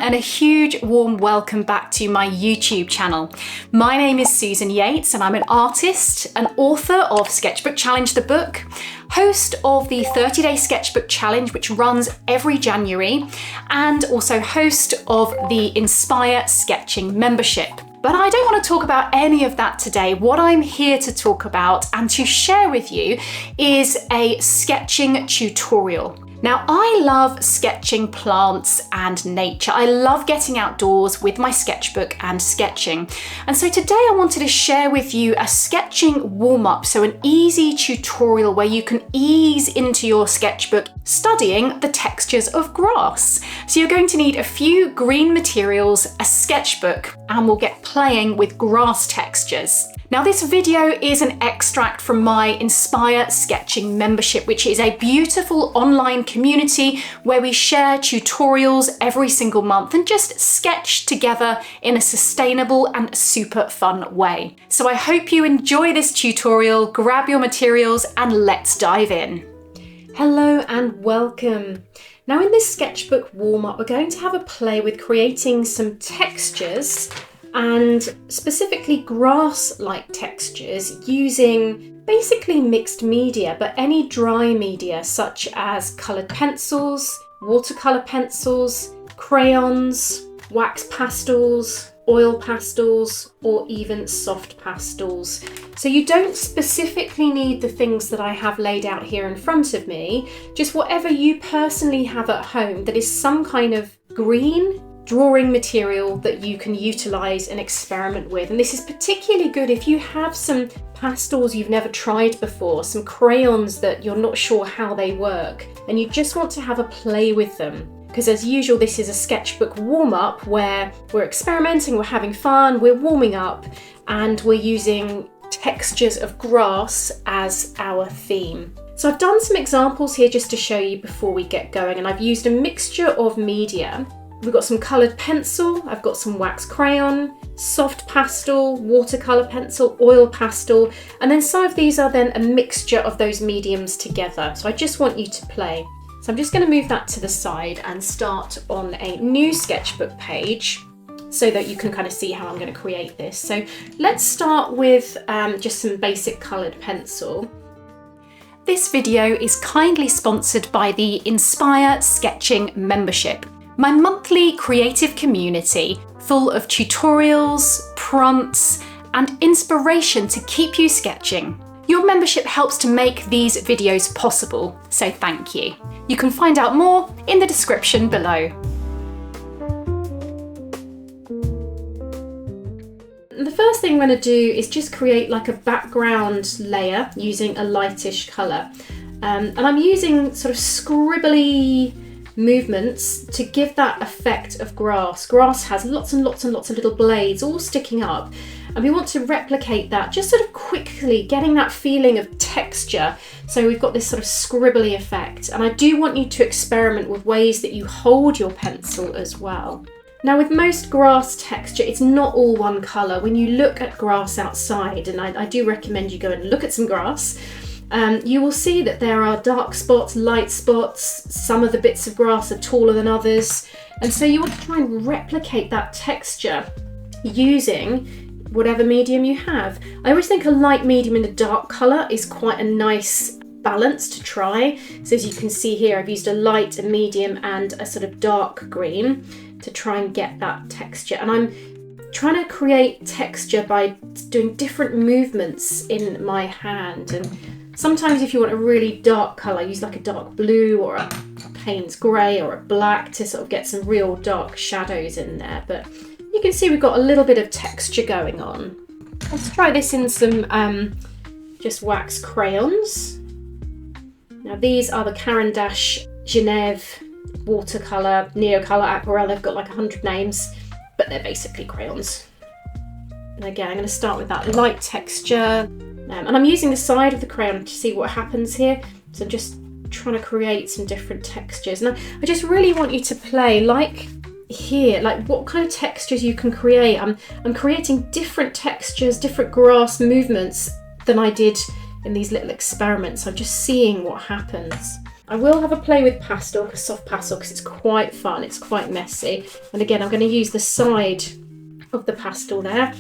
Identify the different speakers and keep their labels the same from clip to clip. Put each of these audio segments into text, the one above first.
Speaker 1: and a huge warm welcome back to my YouTube channel. My name is Susan Yates and I'm an artist, an author of Sketchbook Challenge the book, host of the 30-day Sketchbook Challenge which runs every January, and also host of the Inspire Sketching membership. But I don't want to talk about any of that today. What I'm here to talk about and to share with you is a sketching tutorial. Now, I love sketching plants and nature. I love getting outdoors with my sketchbook and sketching. And so today I wanted to share with you a sketching warm-up, so an easy tutorial where you can ease into your sketchbook studying the textures of grass. So you're going to need a few green materials, a sketchbook, and we'll get playing with grass textures. Now, this video is an extract from my Inspire Sketching membership, which is a beautiful online community where we share tutorials every single month and just sketch together in a sustainable and super fun way. So I hope you enjoy this tutorial, grab your materials, and let's dive in. Hello and welcome. Now, in this sketchbook warm-up, we're going to have a play with creating some textures, and specifically grass-like textures, using basically mixed media, but any dry media such as coloured pencils, watercolour pencils, crayons, wax pastels, oil pastels, or even soft pastels. So you don't specifically need the things that I have laid out here in front of me, just whatever you personally have at home that is some kind of green drawing material that you can utilise and experiment with. And this is particularly good if you have some pastels you've never tried before, some crayons that you're not sure how they work, and you just want to have a play with them. Because as usual, this is a sketchbook warm-up where we're experimenting, we're having fun, we're warming up, and we're using textures of grass as our theme. So I've done some examples here just to show you before we get going, and I've used a mixture of media. We've got some coloured pencil, I've got some wax crayon, soft pastel, watercolour pencil, oil pastel, and then some of these are then a mixture of those mediums together. So I just want you to play. So I'm just going to move that to the side and start on a new sketchbook page so that you can kind of see how I'm going to create this. So let's start with just some basic coloured pencil. This video is kindly sponsored by the Inspire Sketching membership, my monthly creative community full of tutorials, prompts, and inspiration to keep you sketching. Your membership helps to make these videos possible, so thank you. You can find out more in the description below. The first thing I'm going to do is just create like a background layer using a lightish colour. And I'm using sort of scribbly movements to give that effect of grass. Grass has lots and lots and lots of little blades all sticking up, and we want to replicate that just sort of quickly, getting that feeling of texture. So we've got this sort of scribbly effect, and I do want you to experiment with ways that you hold your pencil as well. Now, with most grass texture, it's not all one colour. When you look at grass outside, and I do recommend you go and look at some grass, you will see that there are dark spots, light spots, some of the bits of grass are taller than others, and so you want to try and replicate that texture using whatever medium you have. I always think a light medium in a dark colour is quite a nice balance to try. So as you can see here, I've used a light, a medium, and a sort of dark green to try and get that texture. And I'm trying to create texture by doing different movements in my hand. And sometimes if you want a really dark colour, use like a dark blue or a Payne's grey or a black to sort of get some real dark shadows in there. But you can see we've got a little bit of texture going on. Let's try this in some just wax crayons. Now these are the Caran d'Ache Genève watercolour, neocolour, aquarelle. They've got like 100 names, but they're basically crayons. And again, I'm going to start with that light texture. And I'm using the side of the crayon to see what happens here. So I'm just trying to create some different textures. And I just really want you to play like here, like what kind of textures you can create. I'm creating different textures, different grass movements than I did in these little experiments. I'm just seeing what happens. I will have a play with pastel, soft pastel, because it's quite fun, it's quite messy. And again, I'm going to use the side of the pastel there.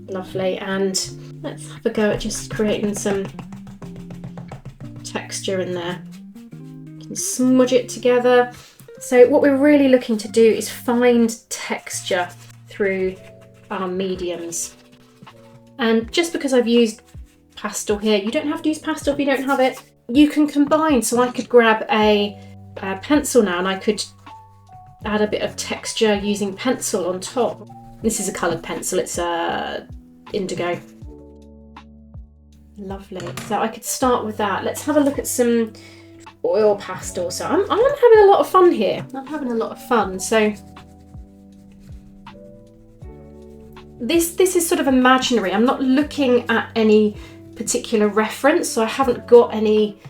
Speaker 1: Lovely, and let's have a go at just creating some texture in there. You can smudge it together. So what we're really looking to do is find texture through our mediums. And just because I've used pastel here, you don't have to use pastel if you don't have it. You can combine, so I could grab a pencil now and I could add a bit of texture using pencil on top. This is a coloured pencil, it's indigo. Lovely, so I could start with that. Let's have a look at some oil pastel. So I'm having a lot of fun here. I'm having a lot of fun. So this is sort of imaginary. I'm not looking at any particular reference, so I haven't got any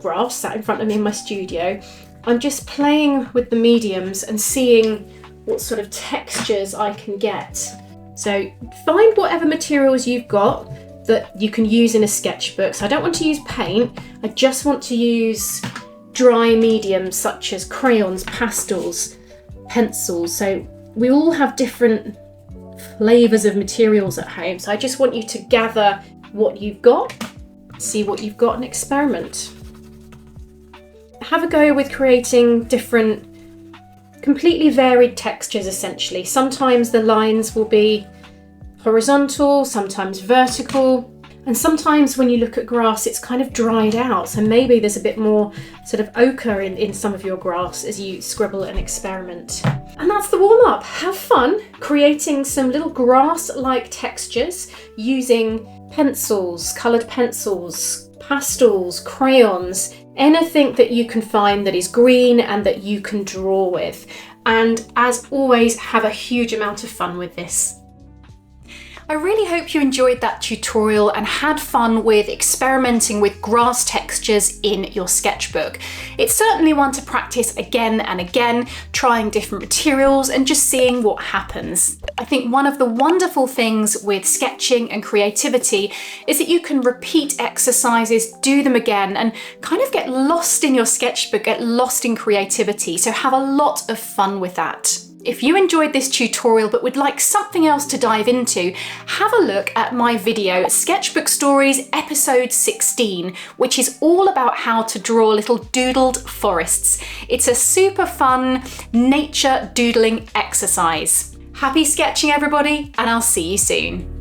Speaker 1: graphs sat in front of me in my studio. I'm just playing with the mediums and seeing what sort of textures I can get. So find whatever materials you've got that you can use in a sketchbook. So I don't want to use paint, I just want to use dry mediums such as crayons, pastels, pencils. So we all have different flavours of materials at home. So I just want you to gather what you've got, see what you've got and experiment. Have a go with creating different, completely varied textures essentially. Sometimes the lines will be horizontal, sometimes vertical, and sometimes when you look at grass it's kind of dried out, so maybe there's a bit more sort of ochre in some of your grass as you scribble and experiment. And that's the warm-up. Have fun creating some little grass-like textures using pencils, coloured pencils, pastels, crayons, anything that you can find that is green and that you can draw with. And as always, have a huge amount of fun with this. I really hope you enjoyed that tutorial and had fun with experimenting with grass textures in your sketchbook. It's certainly one to practice again and again, trying different materials and just seeing what happens. I think one of the wonderful things with sketching and creativity is that you can repeat exercises, do them again, and kind of get lost in your sketchbook, get lost in creativity. So have a lot of fun with that. If you enjoyed this tutorial but would like something else to dive into, have a look at my video, Sketchbook Stories episode 16, which is all about how to draw little doodled forests. It's a super fun nature doodling exercise. Happy sketching everybody, and I'll see you soon.